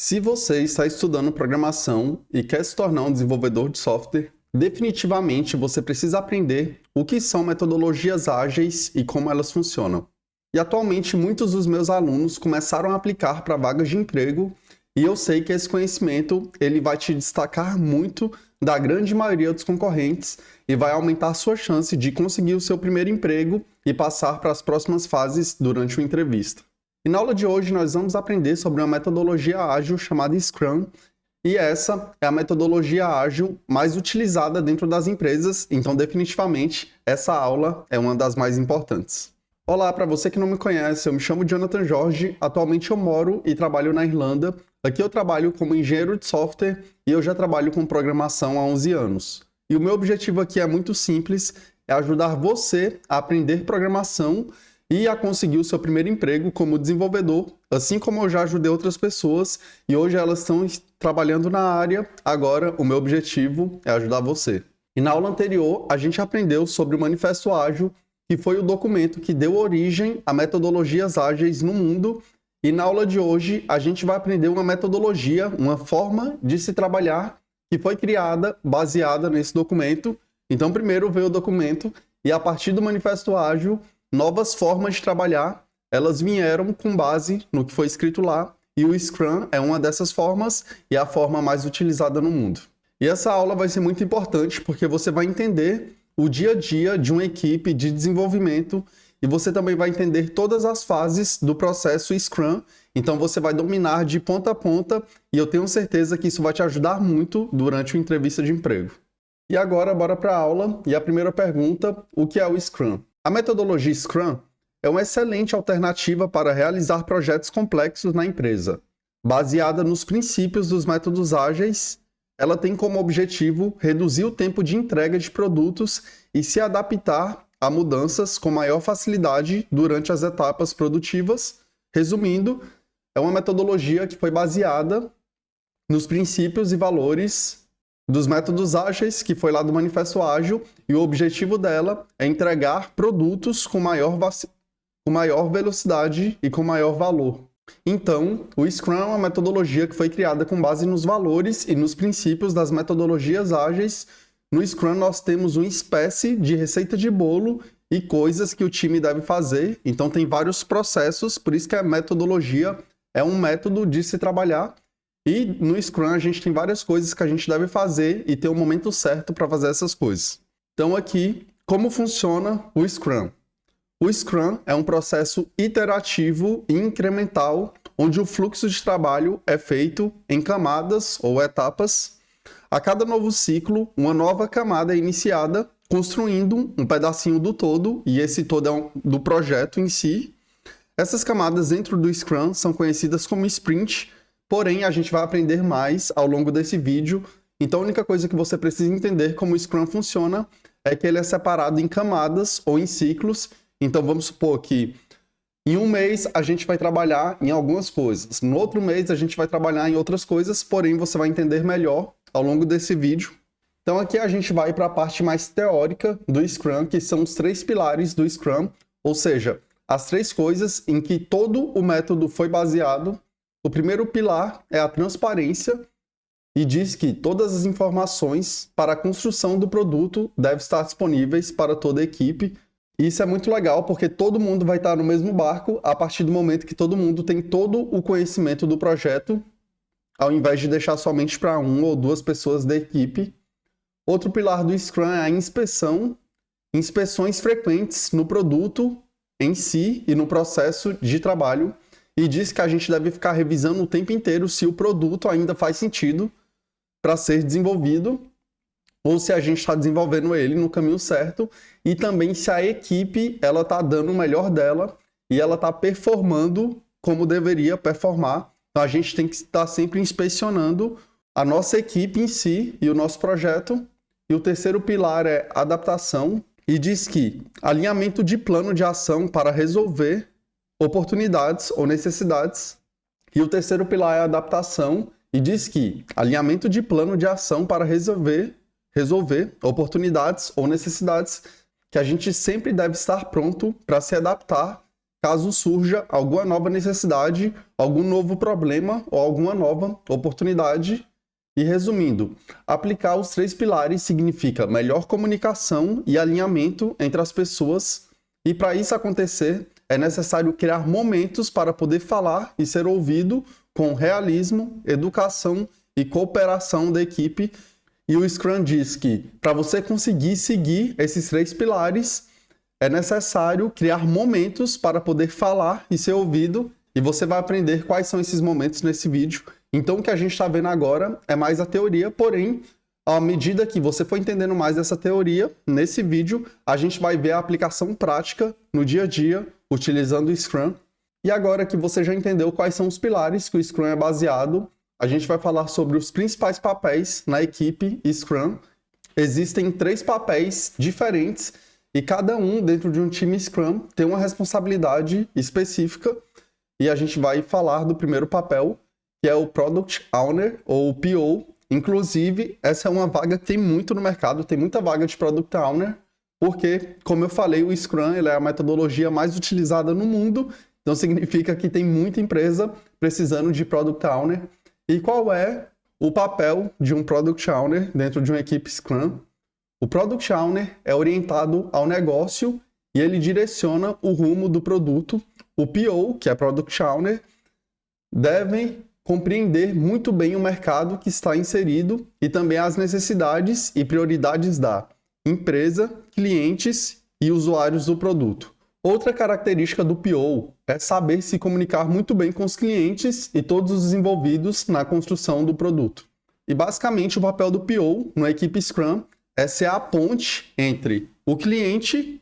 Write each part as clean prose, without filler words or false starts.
Se você está estudando programação e quer se tornar um desenvolvedor de software, definitivamente você precisa aprender o que são metodologias ágeis e como elas funcionam. E atualmente muitos dos meus alunos começaram a aplicar para vagas de emprego e eu sei que esse conhecimento ele vai te destacar muito da grande maioria dos concorrentes e vai aumentar a sua chance de conseguir o seu primeiro emprego e passar para as próximas fases durante uma entrevista. E na aula de hoje nós vamos aprender sobre uma metodologia ágil chamada Scrum, e essa é a metodologia ágil mais utilizada dentro das empresas, então definitivamente essa aula é uma das mais importantes. Olá, para você que não me conhece, eu me chamo Jonathan Jorge, atualmente eu moro e trabalho na Irlanda. Aqui eu trabalho como engenheiro de software e eu já trabalho com programação há 11 anos. E o meu objetivo aqui é muito simples, é ajudar você a aprender programação e a conseguir o seu primeiro emprego como desenvolvedor, assim como eu já ajudei outras pessoas e hoje elas estão trabalhando na área, agora o meu objetivo é ajudar você. E na aula anterior a gente aprendeu sobre o Manifesto Ágil, que foi o documento que deu origem a metodologias ágeis no mundo, e na aula de hoje a gente vai aprender uma metodologia, uma forma de se trabalhar que foi criada baseada nesse documento. Então primeiro veio o documento e a partir do Manifesto Ágil, novas formas de trabalhar, elas vieram com base no que foi escrito lá, e o Scrum é uma dessas formas e é a forma mais utilizada no mundo. E essa aula vai ser muito importante porque você vai entender o dia a dia de uma equipe de desenvolvimento e você também vai entender todas as fases do processo Scrum, então você vai dominar de ponta a ponta e eu tenho certeza que isso vai te ajudar muito durante uma entrevista de emprego. E agora, bora para a aula, e a primeira pergunta, o que é o Scrum? A metodologia Scrum é uma excelente alternativa para realizar projetos complexos na empresa. Baseada nos princípios dos métodos ágeis, ela tem como objetivo reduzir o tempo de entrega de produtos e se adaptar a mudanças com maior facilidade durante as etapas produtivas. Resumindo, é uma metodologia que foi baseada nos princípios e valores dos métodos ágeis, que foi lá do Manifesto Ágil, e o objetivo dela é entregar produtos com maior velocidade e com maior valor. Então, o Scrum é uma metodologia que foi criada com base nos valores e nos princípios das metodologias ágeis. No Scrum nós temos uma espécie de receita de bolo e coisas que o time deve fazer. Então tem vários processos, por isso que a metodologia é um método de se trabalhar. E no Scrum a gente tem várias coisas que a gente deve fazer e ter o momento certo para fazer essas coisas. Então aqui, como funciona o Scrum? O Scrum é um processo iterativo e incremental, onde o fluxo de trabalho é feito em camadas ou etapas. A cada novo ciclo, uma nova camada é iniciada, construindo um pedacinho do todo, e esse todo é do projeto em si. Essas camadas dentro do Scrum são conhecidas como sprint, porém a gente vai aprender mais ao longo desse vídeo. Então a única coisa que você precisa entender como o Scrum funciona é que ele é separado em camadas ou em ciclos. Então vamos supor que em um mês a gente vai trabalhar em algumas coisas, no outro mês a gente vai trabalhar em outras coisas, porém você vai entender melhor ao longo desse vídeo. Então aqui a gente vai para a parte mais teórica do Scrum, que são os 3 pilares do Scrum, ou seja, as 3 coisas em que todo o método foi baseado. O primeiro pilar é a transparência e diz que todas as informações para a construção do produto devem estar disponíveis para toda a equipe. E isso é muito legal porque todo mundo vai estar no mesmo barco a partir do momento que todo mundo tem todo o conhecimento do projeto, ao invés de deixar somente para 1 ou 2 pessoas da equipe. Outro pilar do Scrum é a inspeção, inspeções frequentes no produto em si e no processo de trabalho. E diz que a gente deve ficar revisando o tempo inteiro se o produto ainda faz sentido para ser desenvolvido ou se a gente está desenvolvendo ele no caminho certo e também se a equipe ela está dando o melhor dela e ela está performando como deveria performar. Então a gente tem que estar sempre inspecionando a nossa equipe em si e o nosso projeto. E o terceiro pilar é adaptação e diz que alinhamento de plano de ação para resolver oportunidades ou necessidades. E o terceiro pilar é a adaptação e diz que alinhamento de plano de ação para resolver oportunidades ou necessidades, que a gente sempre deve estar pronto para se adaptar caso surja alguma nova necessidade, algum novo problema ou alguma nova oportunidade. E resumindo, aplicar os 3 pilares significa melhor comunicação e alinhamento entre as pessoas, e para isso acontecer, é necessário criar momentos para poder falar e ser ouvido com realismo, educação e cooperação da equipe. E o Scrum diz que para você conseguir seguir esses 3 pilares, é necessário criar momentos para poder falar e ser ouvido, e você vai aprender quais são esses momentos nesse vídeo. Então, o que a gente está vendo agora é mais a teoria, porém, à medida que você for entendendo mais essa teoria, nesse vídeo, a gente vai ver a aplicação prática no dia a dia, utilizando o Scrum. E agora que você já entendeu quais são os pilares que o Scrum é baseado, a gente vai falar sobre os principais papéis na equipe Scrum. Existem 3 papéis diferentes e cada um dentro de um time Scrum tem uma responsabilidade específica. E a gente vai falar do primeiro papel, que é o Product Owner, ou PO. Inclusive, essa é uma vaga que tem muito no mercado, tem muita vaga de Product Owner, porque, como eu falei, o Scrum ele é a metodologia mais utilizada no mundo, então significa que tem muita empresa precisando de Product Owner. E qual é o papel de um Product Owner dentro de uma equipe Scrum? O Product Owner é orientado ao negócio e ele direciona o rumo do produto. O PO, que é Product Owner, deve compreender muito bem o mercado que está inserido e também as necessidades e prioridades da empresa, clientes e usuários do produto. Outra característica do PO é saber se comunicar muito bem com os clientes e todos os envolvidos na construção do produto. E basicamente o papel do PO na equipe Scrum é ser a ponte entre o cliente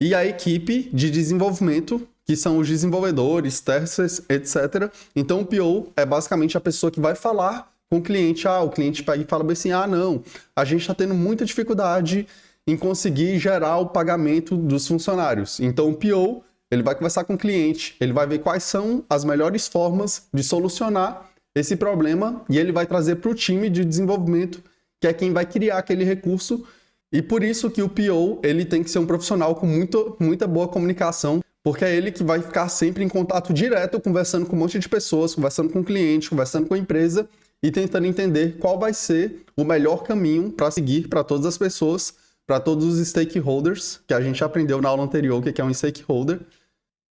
e a equipe de desenvolvimento, que são os desenvolvedores, testers, etc. Então, o PO é basicamente a pessoa que vai falar com o cliente. O cliente pega e fala assim, não, a gente está tendo muita dificuldade em conseguir gerar o pagamento dos funcionários. Então, o PO, ele vai conversar com o cliente, ele vai ver quais são as melhores formas de solucionar esse problema e ele vai trazer para o time de desenvolvimento, que é quem vai criar aquele recurso. E por isso que o PO, ele tem que ser um profissional com muita boa comunicação, porque é ele que vai ficar sempre em contato direto, conversando com um monte de pessoas, conversando com o cliente, conversando com a empresa e tentando entender qual vai ser o melhor caminho para seguir para todas as pessoas, para todos os stakeholders, que a gente aprendeu na aula anterior o que é um stakeholder.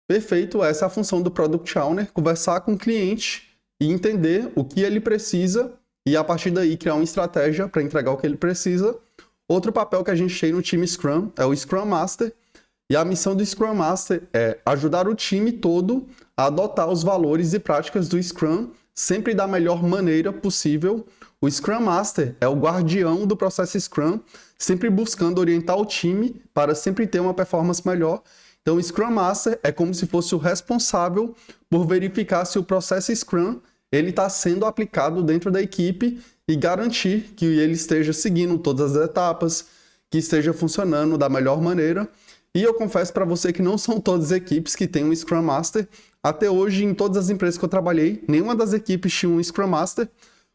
Perfeito, essa é a função do Product Owner, conversar com o cliente e entender o que ele precisa e a partir daí criar uma estratégia para entregar o que ele precisa. Outro papel que a gente tem no time Scrum é o Scrum Master. E a missão do Scrum Master é ajudar o time todo a adotar os valores e práticas do Scrum, sempre da melhor maneira possível. O Scrum Master é o guardião do processo Scrum, sempre buscando orientar o time para sempre ter uma performance melhor. Então, o Scrum Master é como se fosse o responsável por verificar se o processo Scrum ele está sendo aplicado dentro da equipe e garantir que ele esteja seguindo todas as etapas, que esteja funcionando da melhor maneira. E eu confesso para você que não são todas as equipes que têm um Scrum Master. Até hoje, em todas as empresas que eu trabalhei, nenhuma das equipes tinha um Scrum Master,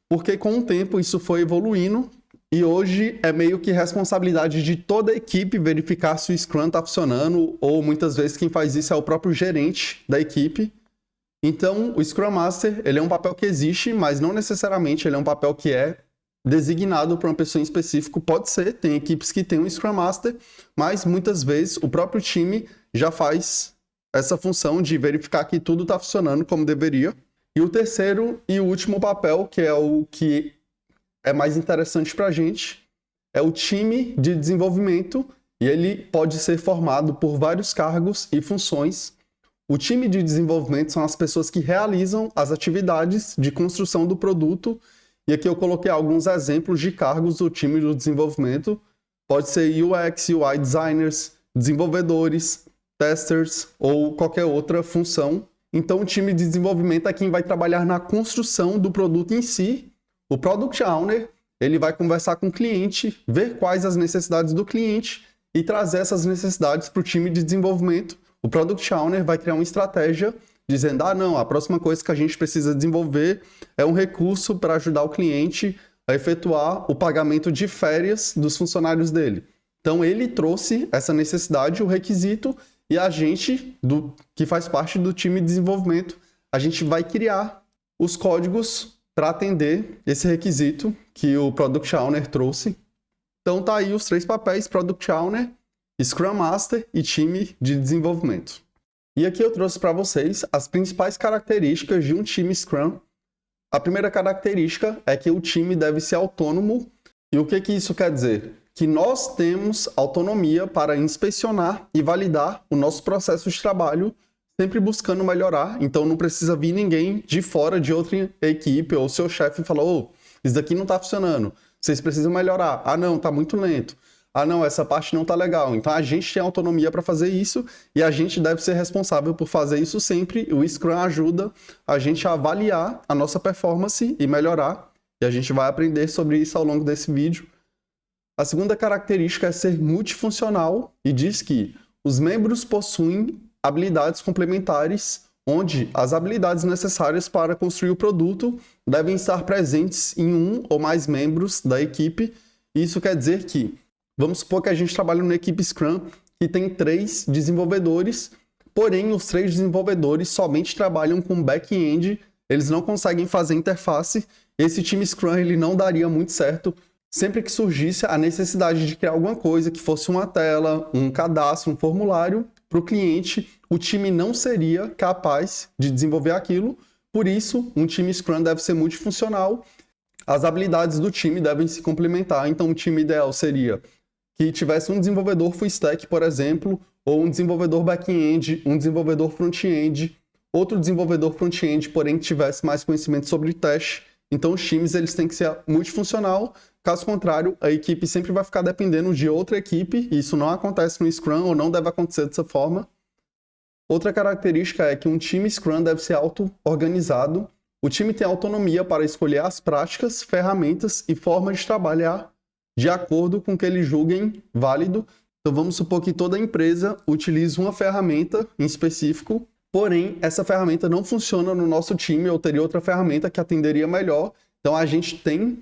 porque com o tempo isso foi evoluindo e hoje é meio que responsabilidade de toda a equipe verificar se o Scrum está funcionando, ou muitas vezes quem faz isso é o próprio gerente da equipe. Então, o Scrum Master, ele é um papel que existe, mas não necessariamente ele é um papel que é designado para uma pessoa em específico. Pode ser, tem equipes que têm um Scrum Master, mas muitas vezes o próprio time já faz essa função de verificar que tudo está funcionando como deveria. E o terceiro e último papel, que é o que é mais interessante para a gente, é o time de desenvolvimento, e ele pode ser formado por vários cargos e funções. O time de desenvolvimento são as pessoas que realizam as atividades de construção do produto. E aqui eu coloquei alguns exemplos de cargos do time do desenvolvimento. Pode ser UX, UI designers, desenvolvedores, testers ou qualquer outra função. Então o time de desenvolvimento é quem vai trabalhar na construção do produto em si. O Product Owner, ele vai conversar com o cliente, ver quais as necessidades do cliente e trazer essas necessidades para o time de desenvolvimento. O Product Owner vai criar uma estratégia dizendo, não, a próxima coisa que a gente precisa desenvolver é um recurso para ajudar o cliente a efetuar o pagamento de férias dos funcionários dele. Então, ele trouxe essa necessidade, o requisito, E a gente, que faz parte do time de desenvolvimento, a gente vai criar os códigos para atender esse requisito que o Product Owner trouxe. Então tá aí os 3 papéis: Product Owner, Scrum Master e time de desenvolvimento. E aqui eu trouxe para vocês as principais características de um time Scrum. A primeira característica é que o time deve ser autônomo. E o que isso quer dizer? Que nós temos autonomia para inspecionar e validar o nosso processo de trabalho, sempre buscando melhorar. Então não precisa vir ninguém de fora de outra equipe ou seu chefe e falar: isso daqui não está funcionando, vocês precisam melhorar. Ah não, está muito lento. Ah não, essa parte não está legal. Então a gente tem autonomia para fazer isso e a gente deve ser responsável por fazer isso sempre. O Scrum ajuda a gente a avaliar a nossa performance e melhorar. E a gente vai aprender sobre isso ao longo desse vídeo. A segunda característica é ser multifuncional e diz que os membros possuem habilidades complementares, onde as habilidades necessárias para construir o produto devem estar presentes em um ou mais membros da equipe. Isso quer dizer que, vamos supor que a gente trabalha numa equipe Scrum que tem 3 desenvolvedores, porém os 3 desenvolvedores somente trabalham com back-end, eles não conseguem fazer interface. Esse time Scrum ele não daria muito certo. Sempre que surgisse a necessidade de criar alguma coisa, que fosse uma tela, um cadastro, um formulário para o cliente, o time não seria capaz de desenvolver aquilo. Por isso, um time Scrum deve ser multifuncional. As habilidades do time devem se complementar. Então, o time ideal seria que tivesse um desenvolvedor full stack, por exemplo, ou um desenvolvedor back-end, um desenvolvedor front-end, outro desenvolvedor front-end, porém que tivesse mais conhecimento sobre teste. Então, os times eles têm que ser multifuncional. Caso contrário, a equipe sempre vai ficar dependendo de outra equipe. E isso não acontece no Scrum ou não deve acontecer dessa forma. Outra característica é que um time Scrum deve ser auto-organizado. O time tem autonomia para escolher as práticas, ferramentas e formas de trabalhar de acordo com o que eles julguem válido. Então, vamos supor que toda empresa utilize uma ferramenta em específico, porém, essa ferramenta não funciona no nosso time, ou teria outra ferramenta que atenderia melhor. Então, a gente tem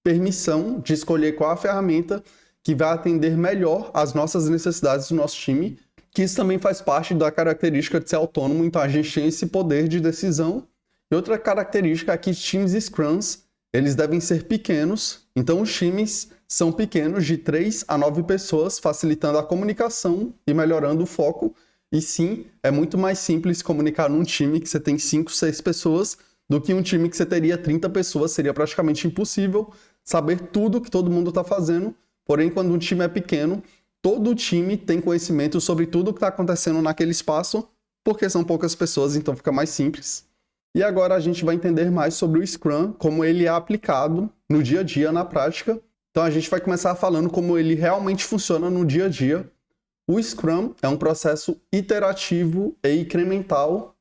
permissão de escolher qual a ferramenta que vai atender melhor às nossas necessidades do nosso time, que isso também faz parte da característica de ser autônomo. Então, a gente tem esse poder de decisão. E outra característica é que times Scrums, eles devem ser pequenos. Então, os times são pequenos, de 3 a 9 pessoas, facilitando a comunicação e melhorando o foco. E sim, é muito mais simples comunicar num time que você tem 5, 6 pessoas do que um time que você teria 30 pessoas. Seria praticamente impossível saber tudo que todo mundo está fazendo. Porém, quando um time é pequeno, todo o time tem conhecimento sobre tudo que está acontecendo naquele espaço, porque são poucas pessoas, então fica mais simples. E agora a gente vai entender mais sobre o Scrum, como ele é aplicado no dia a dia, na prática. Então a gente vai começar falando como ele realmente funciona no dia a dia. O Scrum é um processo iterativo e incremental,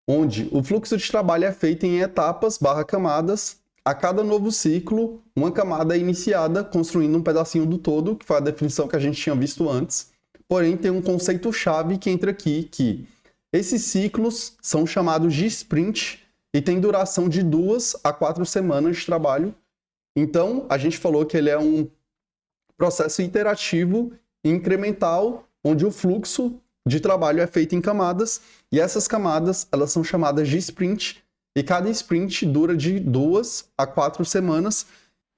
onde o fluxo de trabalho é feito em etapas/camadas. A cada novo ciclo, uma camada é iniciada, construindo um pedacinho do todo, que foi a definição que a gente tinha visto antes. Porém, tem um conceito-chave que entra aqui, que esses ciclos são chamados de sprint e tem duração de 2 a 4 semanas de trabalho. Então, a gente falou que ele é um processo iterativo e incremental, onde o fluxo de trabalho é feito em camadas, e essas camadas elas são chamadas de sprint, e cada sprint dura de 2 a 4 semanas.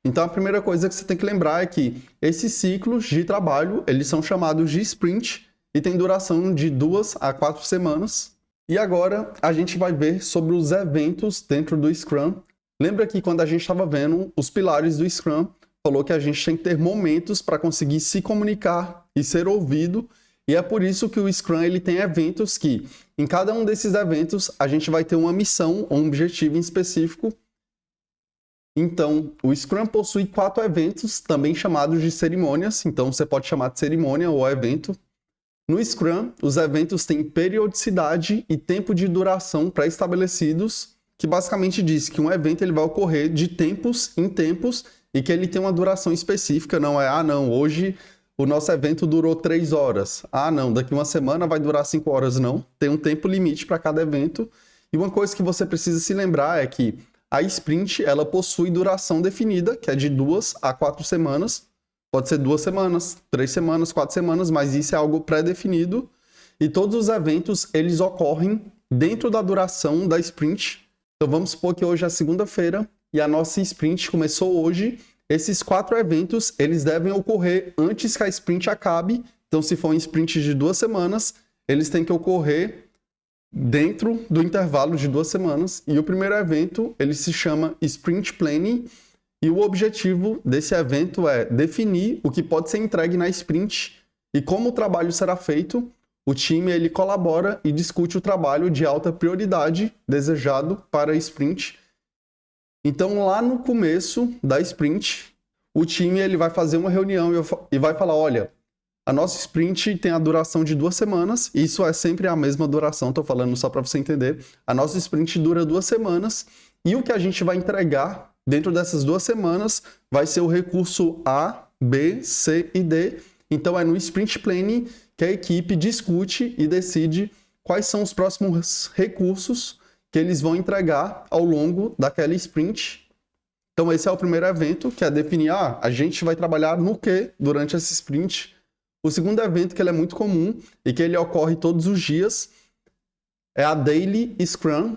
Então, a primeira coisa que você tem que lembrar é que esses ciclos de trabalho, eles são chamados de sprint e tem duração de 2 a 4 semanas. E agora a gente vai ver sobre os eventos dentro do Scrum. Lembra que quando a gente estava vendo os pilares do Scrum, falou que a gente tem que ter momentos para conseguir se comunicar e ser ouvido. E é por isso que o Scrum ele tem eventos que, em cada um desses eventos, a gente vai ter uma missão ou um objetivo em específico. Então, o Scrum possui 4 eventos, também chamados de cerimônias. Então, você pode chamar de cerimônia ou evento. No Scrum, os eventos têm periodicidade e tempo de duração pré-estabelecidos, que basicamente diz que um evento ele vai ocorrer de tempos em tempos e que ele tem uma duração específica. Não é, hoje o nosso evento durou 3 horas. Daqui uma semana vai durar 5 horas. Não, tem um tempo limite para cada evento. E uma coisa que você precisa se lembrar é que a sprint ela possui duração definida, que é de 2 a 4 semanas. Pode ser 2 semanas, 3 semanas, 4 semanas, mas isso é algo pré-definido. e todos os eventos eles ocorrem dentro da duração da sprint. Então vamos supor que hoje é segunda-feira e a nossa sprint começou hoje. Esses 4 eventos eles devem ocorrer antes que a sprint acabe. Então se for um sprint de 2 semanas, eles têm que ocorrer dentro do intervalo de 2 semanas. E o primeiro evento ele se chama Sprint Planning. E o objetivo desse evento é definir o que pode ser entregue na sprint e como o trabalho será feito. O time ele colabora e discute o trabalho de alta prioridade desejado para a sprint. Então, lá no começo da sprint, o time ele vai fazer uma reunião e vai falar, olha, a nossa sprint tem a duração de 2 semanas, isso é sempre a mesma duração, estou falando só para você entender. A nossa sprint dura 2 semanas e o que a gente vai entregar dentro dessas 2 semanas vai ser o recurso A, B, C e D. Então é no Sprint Planning que a equipe discute e decide quais são os próximos recursos que eles vão entregar ao longo daquela sprint. Então esse é o primeiro evento, que é definir, a gente vai trabalhar no que durante essa sprint. O segundo evento, que ele é muito comum e que ele ocorre todos os dias, é a Daily Scrum,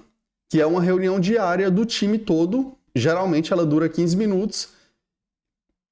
que é uma reunião diária do time todo. Geralmente ela dura 15 minutos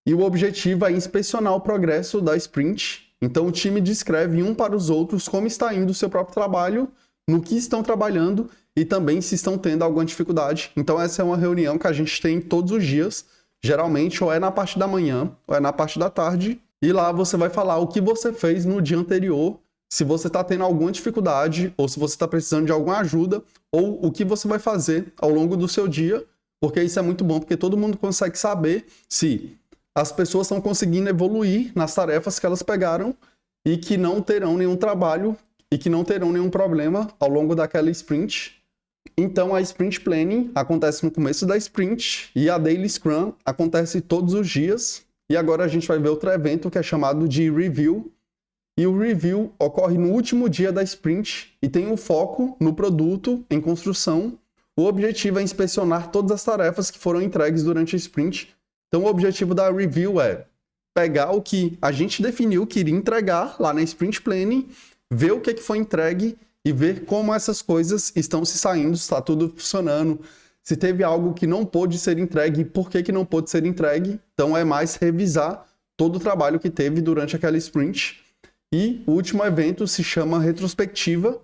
e o objetivo é inspecionar o progresso da sprint. Então o time descreve um para os outros como está indo o seu próprio trabalho, no que estão trabalhando e também se estão tendo alguma dificuldade. Então essa é uma reunião que a gente tem todos os dias, geralmente ou é na parte da manhã ou é na parte da tarde. E lá você vai falar o que você fez no dia anterior, se você está tendo alguma dificuldade ou se você está precisando de alguma ajuda ou o que você vai fazer ao longo do seu dia. Porque isso é muito bom, porque todo mundo consegue saber se as pessoas estão conseguindo evoluir nas tarefas que elas pegaram e que não terão nenhum trabalho e que não terão nenhum problema ao longo daquela sprint. Então, a Sprint Planning acontece no começo da sprint e a Daily Scrum acontece todos os dias. E agora a gente vai ver outro evento que é chamado de Review. E o Review ocorre no último dia da sprint e tem um foco no produto em construção. O objetivo é inspecionar todas as tarefas que foram entregues durante a sprint. Então, o objetivo da review é pegar o que a gente definiu que iria entregar lá na Sprint Planning, ver o que foi entregue e ver como essas coisas estão se saindo, se está tudo funcionando, se teve algo que não pôde ser entregue e por que não pôde ser entregue. Então, é mais revisar todo o trabalho que teve durante aquela sprint. E o último evento se chama retrospectiva.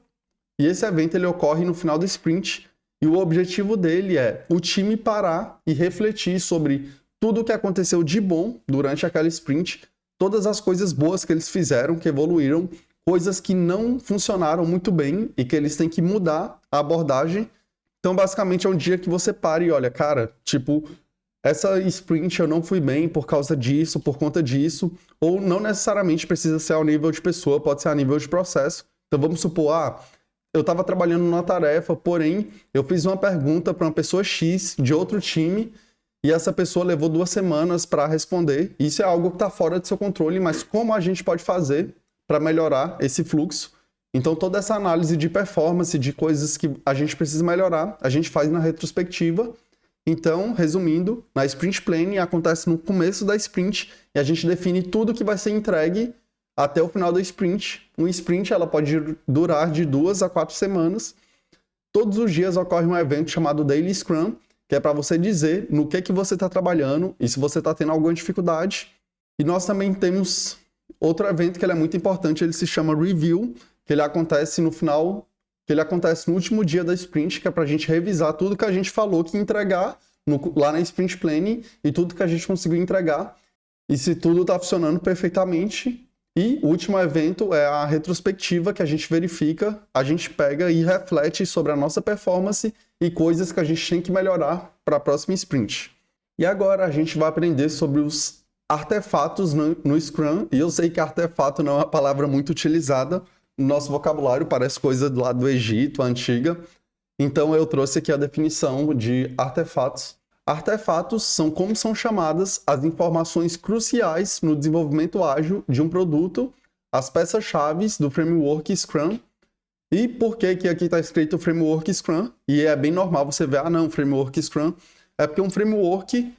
E esse evento ele ocorre no final da sprint. E o objetivo dele é o time parar e refletir sobre tudo o que aconteceu de bom durante aquela sprint, todas as coisas boas que eles fizeram, que evoluíram, coisas que não funcionaram muito bem e que eles têm que mudar a abordagem. Então, basicamente, é um dia que você para e olha, cara, tipo, essa sprint eu não fui bem por causa disso, por conta disso, ou não necessariamente precisa ser ao nível de pessoa, pode ser a nível de processo. Então, vamos supor, eu estava trabalhando numa tarefa, porém, eu fiz uma pergunta para uma pessoa X de outro time e essa pessoa levou 2 semanas para responder. Isso é algo que está fora do seu controle, mas como a gente pode fazer para melhorar esse fluxo? Então, toda essa análise de performance, de coisas que a gente precisa melhorar, a gente faz na retrospectiva. Então, resumindo, na Sprint Planning acontece no começo da sprint e a gente define tudo que vai ser entregue até o final da sprint. Uma sprint ela pode durar de 2 a 4 semanas. Todos os dias ocorre um evento chamado Daily Scrum, que é para você dizer no que você está trabalhando e se você está tendo alguma dificuldade. E nós também temos outro evento que ele é muito importante, ele se chama Review, que ele acontece no final, que ele acontece no último dia da sprint, que é para a gente revisar tudo que a gente falou que ia entregar lá na Sprint Planning e tudo que a gente conseguiu entregar. E se tudo está funcionando perfeitamente. E o último evento é a retrospectiva, que a gente verifica, a gente pega e reflete sobre a nossa performance e coisas que a gente tem que melhorar para a próxima sprint. E agora a gente vai aprender sobre os artefatos no Scrum. E eu sei que artefato não é uma palavra muito utilizada no nosso vocabulário, parece coisa lá do Egito, antiga. Então eu trouxe aqui a definição de artefatos. Artefatos são como são chamadas as informações cruciais no desenvolvimento ágil de um produto, as peças-chave do framework Scrum. E por que aqui está escrito framework Scrum? E é bem normal você ver, framework Scrum. É porque um framework,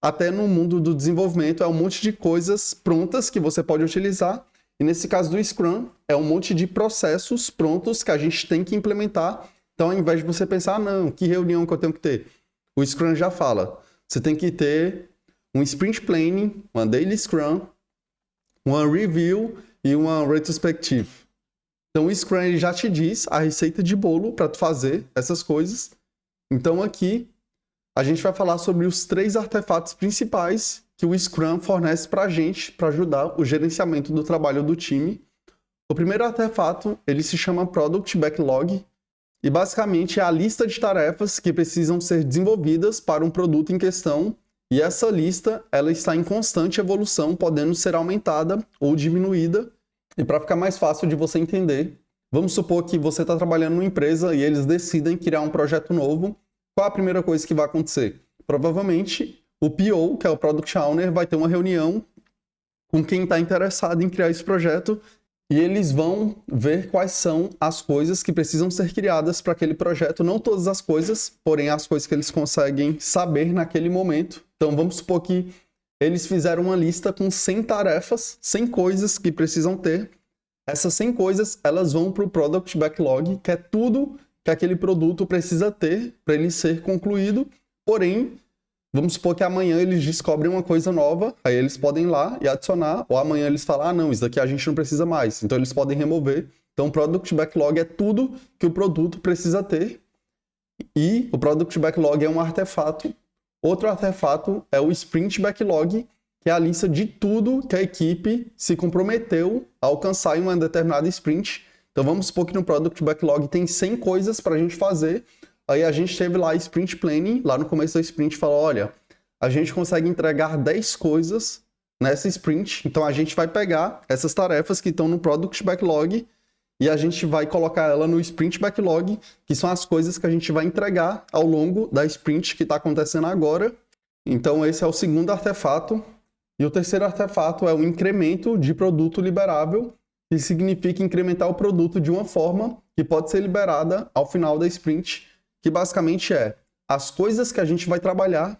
até no mundo do desenvolvimento, é um monte de coisas prontas que você pode utilizar. E nesse caso do Scrum, é um monte de processos prontos que a gente tem que implementar. Então, ao invés de você pensar, não, que reunião que eu tenho que ter? O Scrum já fala, você tem que ter um Sprint Planning, uma Daily Scrum, uma Review e uma Retrospective. Então, o Scrum ele já te diz a receita de bolo para tu fazer essas coisas. Então, aqui, a gente vai falar sobre os 3 artefatos principais que o Scrum fornece para a gente, para ajudar o gerenciamento do trabalho do time. O primeiro artefato, ele se chama Product Backlog, e basicamente é a lista de tarefas que precisam ser desenvolvidas para um produto em questão, e essa lista ela está em constante evolução, podendo ser aumentada ou diminuída. E para ficar mais fácil de você entender, vamos supor que você está trabalhando numa empresa e eles decidem criar um projeto novo. Qual a primeira coisa que vai acontecer? Provavelmente o PO, que é o Product Owner, vai ter uma reunião com quem está interessado em criar esse projeto e eles vão ver quais são as coisas que precisam ser criadas para aquele projeto. Não todas as coisas, porém as coisas que eles conseguem saber naquele momento. Então vamos supor que eles fizeram uma lista com 100 tarefas, 100 coisas que precisam ter. Essas 100 coisas, elas vão para o Product Backlog, que é tudo que aquele produto precisa ter para ele ser concluído. Porém, vamos supor que amanhã eles descobrem uma coisa nova, aí eles podem ir lá e adicionar, ou amanhã eles falam, não, isso daqui a gente não precisa mais. Então eles podem remover. Então o Product Backlog é tudo que o produto precisa ter. E o Product Backlog é um artefato. Outro artefato é o Sprint Backlog, que é a lista de tudo que a equipe se comprometeu a alcançar em uma determinada sprint. Então vamos supor que no Product Backlog tem 100 coisas para a gente fazer. Aí a gente teve lá Sprint Planning, lá no começo da sprint, falou, olha, a gente consegue entregar 10 coisas nessa sprint, então a gente vai pegar essas tarefas que estão no Product Backlog e a gente vai colocar ela no Sprint Backlog, que são as coisas que a gente vai entregar ao longo da sprint que está acontecendo agora. Então esse é o segundo artefato. E o terceiro artefato é o incremento de produto liberável, que significa incrementar o produto de uma forma que pode ser liberada ao final da sprint, que basicamente é as coisas que a gente vai trabalhar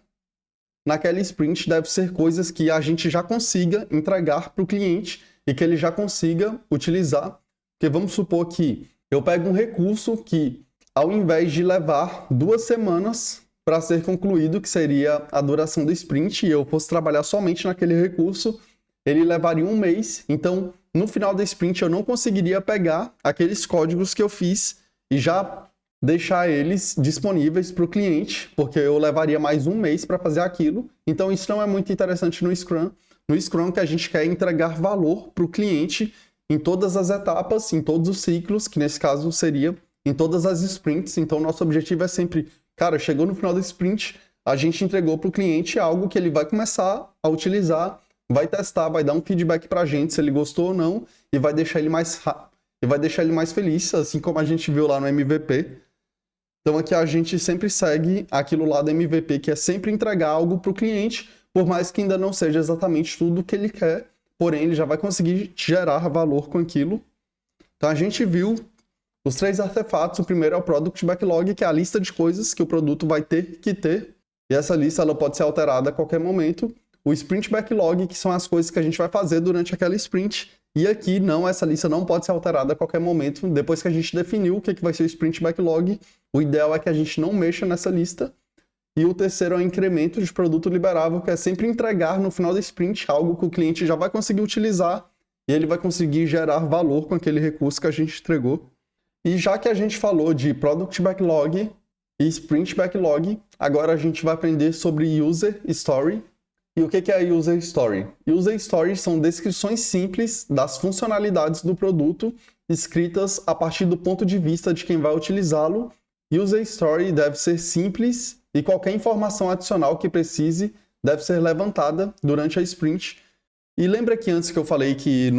naquela sprint devem ser coisas que a gente já consiga entregar para o cliente e que ele já consiga utilizar. Porque vamos supor que eu pego um recurso que, ao invés de levar 2 semanas para ser concluído, que seria a duração do sprint, e eu fosse trabalhar somente naquele recurso, ele levaria 1 mês. Então, no final da sprint, eu não conseguiria pegar aqueles códigos que eu fiz e já deixar eles disponíveis para o cliente, porque eu levaria mais 1 mês para fazer aquilo. Então, isso não é muito interessante no Scrum. No Scrum, que a gente quer entregar valor para o cliente em todas as etapas, em todos os ciclos, que nesse caso seria em todas as sprints. Então, nosso objetivo é sempre, cara, chegou no final da sprint, a gente entregou para o cliente algo que ele vai começar a utilizar, vai testar, vai dar um feedback para a gente se ele gostou ou não, e vai deixar ele mais feliz, assim como a gente viu lá no MVP. Então aqui a gente sempre segue aquilo lá do MVP, que é sempre entregar algo para o cliente, por mais que ainda não seja exatamente tudo o que ele quer, porém ele já vai conseguir gerar valor com aquilo. Então a gente viu os 3 artefatos. O primeiro é o Product Backlog, que é a lista de coisas que o produto vai ter que ter, e essa lista ela pode ser alterada a qualquer momento. O Sprint Backlog, que são as coisas que a gente vai fazer durante aquela sprint, e aqui não, essa lista não pode ser alterada a qualquer momento. Depois que a gente definiu o que vai ser o Sprint Backlog, o ideal é que a gente não mexa nessa lista. E o terceiro é o incremento de produto liberável, que é sempre entregar no final da sprint algo que o cliente já vai conseguir utilizar e ele vai conseguir gerar valor com aquele recurso que a gente entregou. E já que a gente falou de Product Backlog e Sprint Backlog, agora a gente vai aprender sobre User Story. E o que é User Story? User Stories são descrições simples das funcionalidades do produto, escritas a partir do ponto de vista de quem vai utilizá-lo. User Story deve ser simples e qualquer informação adicional que precise deve ser levantada durante a sprint. E lembra que antes que eu falei que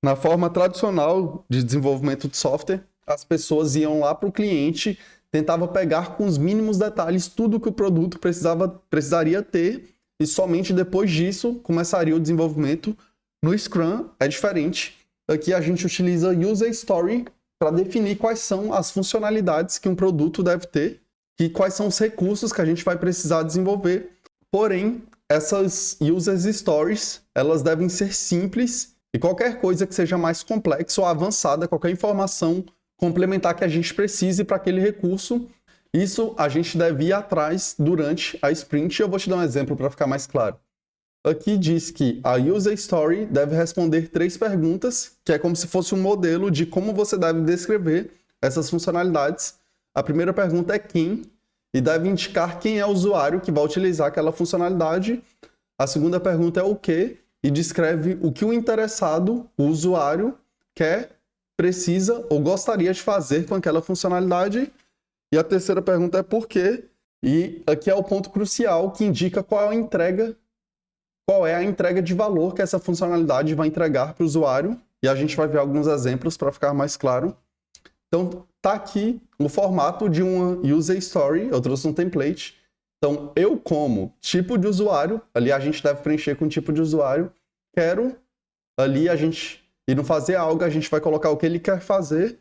na forma tradicional de desenvolvimento de software, as pessoas iam lá para o cliente, tentavam pegar com os mínimos detalhes tudo que o produto precisaria ter, e somente depois disso começaria o desenvolvimento. No Scrum é diferente. Aqui a gente utiliza User Story para definir quais são as funcionalidades que um produto deve ter e quais são os recursos que a gente vai precisar desenvolver. Porém, essas User Stories, elas devem ser simples E qualquer coisa que seja mais complexa ou avançada, qualquer informação complementar que a gente precise para aquele recurso, isso a gente deve ir atrás durante a sprint. Eu vou te dar um exemplo para ficar mais claro. Aqui diz que a User Story deve responder 3 perguntas, que é como se fosse um modelo de como você deve descrever essas funcionalidades. A primeira pergunta é quem, e deve indicar quem é o usuário que vai utilizar aquela funcionalidade. A segunda pergunta é o que, e descreve o que o interessado, o usuário, quer, precisa ou gostaria de fazer com aquela funcionalidade. E a terceira pergunta é por quê, e aqui é o ponto crucial que indica qual é a entrega de valor que essa funcionalidade vai entregar para o usuário, e a gente vai ver alguns exemplos para ficar mais claro. Então, tá aqui o formato de uma User Story, eu trouxe um template. Então, eu como tipo de usuário, ali a gente deve preencher com tipo de usuário, quero, ali a gente, e não fazer algo, a gente vai colocar o que ele quer fazer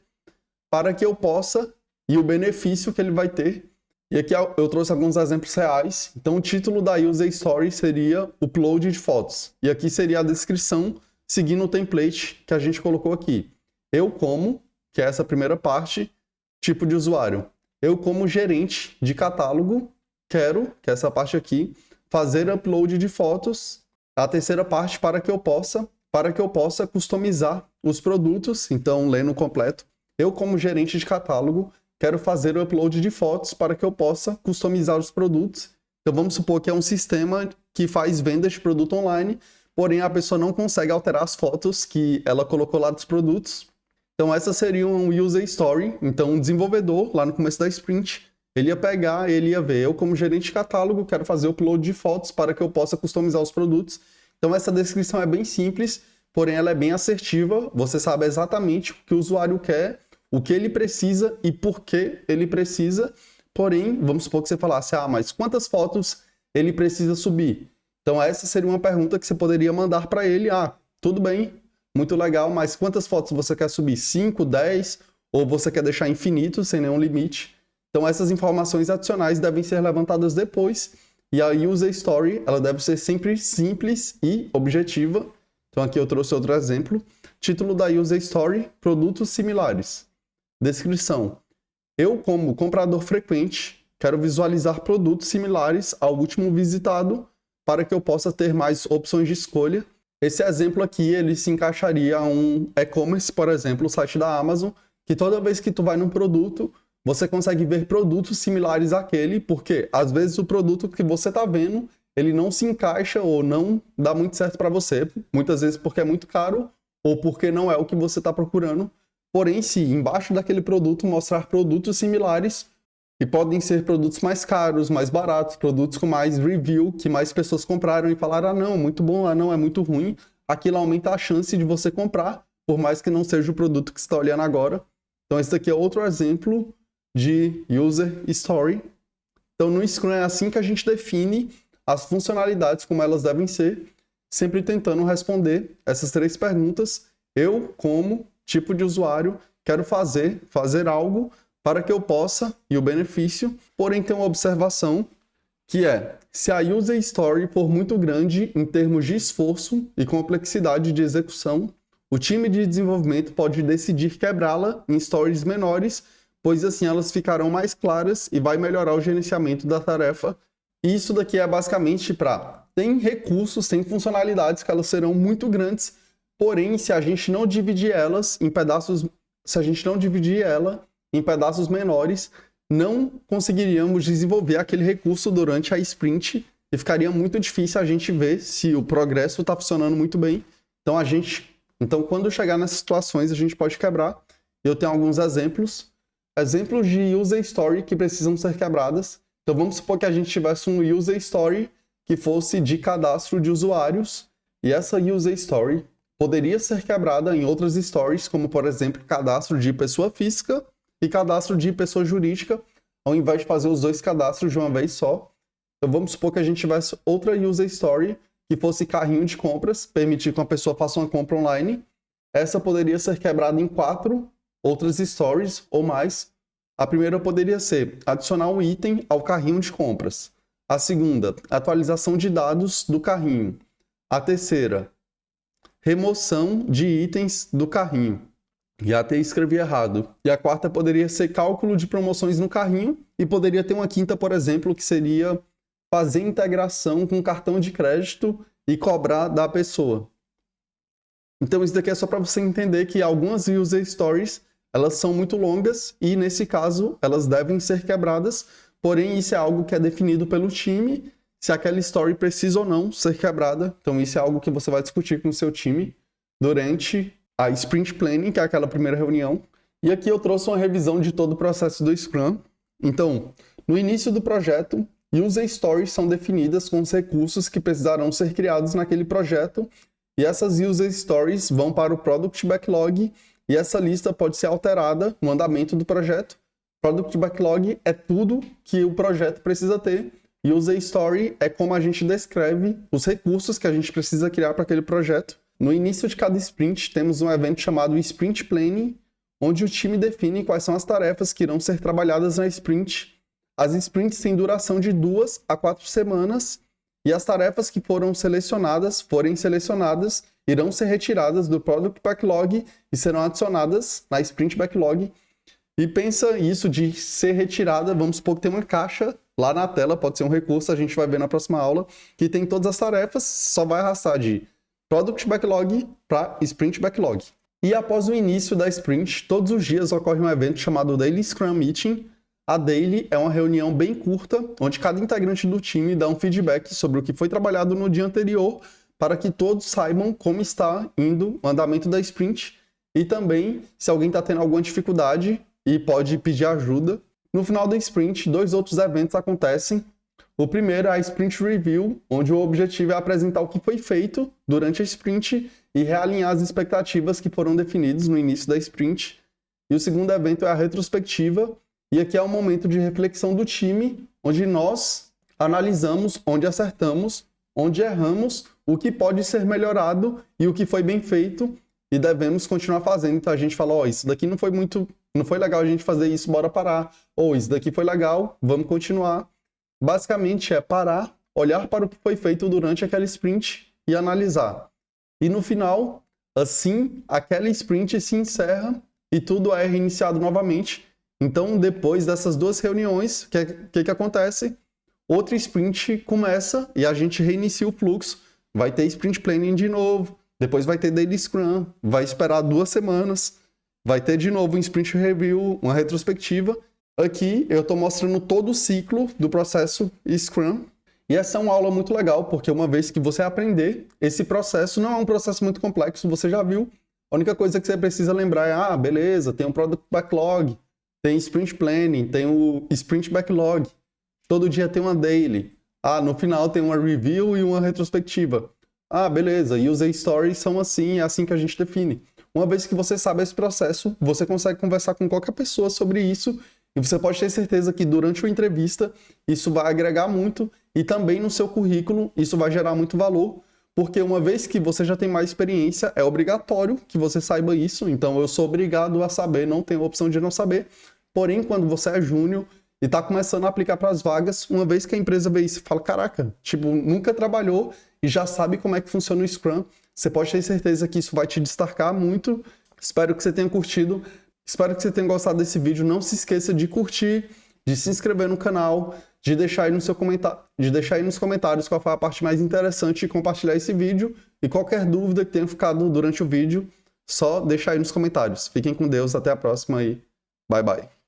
para que eu possa, e o benefício que ele vai ter. E aqui eu trouxe alguns exemplos reais. Então, o título da User Story seria Upload de fotos. E aqui seria a descrição seguindo o template que a gente colocou aqui. Eu como, que é essa primeira parte, tipo de usuário. Eu como gerente de catálogo, quero, que é essa parte aqui, fazer upload de fotos. A terceira parte para que eu possa customizar os produtos. Então, lendo completo. Eu como gerente de catálogo, quero fazer o upload de fotos para que eu possa customizar os produtos. Então, vamos supor que é um sistema que faz vendas de produto online, porém a pessoa não consegue alterar as fotos que ela colocou lá dos produtos. Então, essa seria um User Story. Então, um desenvolvedor, lá no começo da sprint, ele ia pegar, ele ia ver, eu como gerente de catálogo, quero fazer o upload de fotos para que eu possa customizar os produtos. Então, essa descrição é bem simples, porém ela é bem assertiva. Você sabe exatamente o que o usuário quer, o que ele precisa e por que ele precisa. Porém, vamos supor que você falasse, mas quantas fotos ele precisa subir? Então, essa seria uma pergunta que você poderia mandar para ele. Tudo bem, muito legal, mas quantas fotos você quer subir? 5, 10? Ou você quer deixar infinito, sem nenhum limite? Então, essas informações adicionais devem ser levantadas depois. E a User Story, ela deve ser sempre simples e objetiva. Então, aqui eu trouxe outro exemplo. Título da User Story, produtos similares. Descrição. Eu, como comprador frequente, quero visualizar produtos similares ao último visitado para que eu possa ter mais opções de escolha. Esse exemplo aqui, ele se encaixaria a um e-commerce, por exemplo, o site da Amazon, que toda vez que tu vai num produto, você consegue ver produtos similares àquele, porque às vezes o produto que você está vendo, ele não se encaixa ou não dá muito certo para você, muitas vezes porque é muito caro ou porque não é o que você está procurando. Porém, se embaixo daquele produto mostrar produtos similares, que podem ser produtos mais caros, mais baratos, produtos com mais review, que mais pessoas compraram e falaram, não, muito bom, não, é muito ruim, aquilo aumenta a chance de você comprar, por mais que não seja o produto que você está olhando agora. Então, esse daqui é outro exemplo de User Story. Então, no Scrum é assim que a gente define as funcionalidades, como elas devem ser, sempre tentando responder essas 3 perguntas. Eu, como tipo de usuário, quero fazer algo para que eu possa, e o benefício, porém tem uma observação, que é, se a User Story for muito grande em termos de esforço e complexidade de execução, o time de desenvolvimento pode decidir quebrá-la em stories menores, pois assim elas ficarão mais claras e vai melhorar o gerenciamento da tarefa. E isso daqui é basicamente para... Tem recursos, tem funcionalidades que elas serão muito grandes, porém, se a gente não dividir elas em pedaços, em pedaços menores, não conseguiríamos desenvolver aquele recurso durante a sprint e ficaria muito difícil a gente ver se o progresso está funcionando muito bem. Então, quando chegar nessas situações, a gente pode quebrar. Eu tenho alguns exemplos de User Story que precisam ser quebradas. Então, vamos supor que a gente tivesse um User Story que fosse de cadastro de usuários, e essa User Story poderia ser quebrada em outras stories, como, por exemplo, cadastro de pessoa física e cadastro de pessoa jurídica, ao invés de fazer os 2 cadastros de uma vez só. Então, vamos supor que a gente tivesse outra User Story que fosse carrinho de compras, permitir que uma pessoa faça uma compra online. Essa poderia ser quebrada em 4 outras stories ou mais. A primeira poderia ser adicionar um item ao carrinho de compras. A segunda, atualização de dados do carrinho. A terceira, remoção de itens do carrinho. E até escrevi errado. E a quarta poderia ser cálculo de promoções no carrinho. E poderia ter uma quinta, por exemplo, que seria fazer integração com cartão de crédito e cobrar da pessoa. Então isso daqui é só para você entender que algumas user stories, elas são muito longas e nesse caso elas devem ser quebradas, porém isso é algo que é definido pelo time, se aquela story precisa ou não ser quebrada. Então isso é algo que você vai discutir com o seu time durante a Sprint Planning, que é aquela primeira reunião. E aqui eu trouxe uma revisão de todo o processo do Scrum. Então, no início do projeto, user stories são definidas com os recursos que precisarão ser criados naquele projeto, e essas user stories vão para o Product Backlog, e essa lista pode ser alterada no andamento do projeto. Product Backlog é tudo que o projeto precisa ter, e user story é como a gente descreve os recursos que a gente precisa criar para aquele projeto. No início de cada sprint, temos um evento chamado Sprint Planning, onde o time define quais são as tarefas que irão ser trabalhadas na sprint. As sprints têm duração de 2 a 4 semanas e as tarefas que forem selecionadas, irão ser retiradas do Product Backlog e serão adicionadas na Sprint Backlog. E pensa isso de ser retirada, vamos supor que tem uma caixa lá na tela, pode ser um recurso, a gente vai ver na próxima aula, que tem todas as tarefas, só vai arrastar de Product Backlog para Sprint Backlog. E após o início da sprint, todos os dias ocorre um evento chamado Daily Scrum Meeting. A Daily é uma reunião bem curta, onde cada integrante do time dá um feedback sobre o que foi trabalhado no dia anterior, para que todos saibam como está indo o andamento da sprint e também se alguém está tendo alguma dificuldade e pode pedir ajuda. No final da sprint, 2 outros eventos acontecem. O primeiro é a Sprint Review, onde o objetivo é apresentar o que foi feito durante a sprint e realinhar as expectativas que foram definidas no início da sprint. E o segundo evento é a retrospectiva, e aqui é um momento de reflexão do time, onde nós analisamos onde acertamos, onde erramos, o que pode ser melhorado e o que foi bem feito e devemos continuar fazendo. Então a gente fala, isso daqui não foi legal a gente fazer isso, bora parar. Ou isso daqui foi legal, vamos continuar. Basicamente é parar, olhar para o que foi feito durante aquela sprint e analisar. E no final, assim, aquela sprint se encerra e tudo é reiniciado novamente. Então, depois dessas 2 reuniões, o que acontece? Outra sprint começa e a gente reinicia o fluxo. Vai ter Sprint Planning de novo, depois vai ter Daily Scrum, vai esperar 2 semanas, vai ter de novo um Sprint Review, uma retrospectiva. Aqui eu estou mostrando todo o ciclo do processo Scrum. E essa é uma aula muito legal, porque uma vez que você aprender, esse processo não é um processo muito complexo, você já viu. A única coisa que você precisa lembrar é, beleza, tem um Product Backlog, tem Sprint Planning, tem o Sprint Backlog, todo dia tem uma Daily. No final tem uma Review e uma retrospectiva. Beleza, User Stories são assim, é assim que a gente define. Uma vez que você sabe esse processo, você consegue conversar com qualquer pessoa sobre isso e você pode ter certeza que durante uma entrevista isso vai agregar muito e também no seu currículo isso vai gerar muito valor, porque uma vez que você já tem mais experiência, é obrigatório que você saiba isso, então eu sou obrigado a saber, não tenho opção de não saber. Porém, quando você é júnior e está começando a aplicar para as vagas, uma vez que a empresa vê isso e fala, caraca, nunca trabalhou e já sabe como é que funciona o Scrum, você pode ter certeza que isso vai te destacar muito. Espero que você tenha curtido. Espero que você tenha gostado desse vídeo. Não se esqueça de curtir, de se inscrever no canal, de deixar aí nos comentários qual foi a parte mais interessante e compartilhar esse vídeo. E qualquer dúvida que tenha ficado durante o vídeo, só deixar aí nos comentários. Fiquem com Deus, até a próxima e bye bye.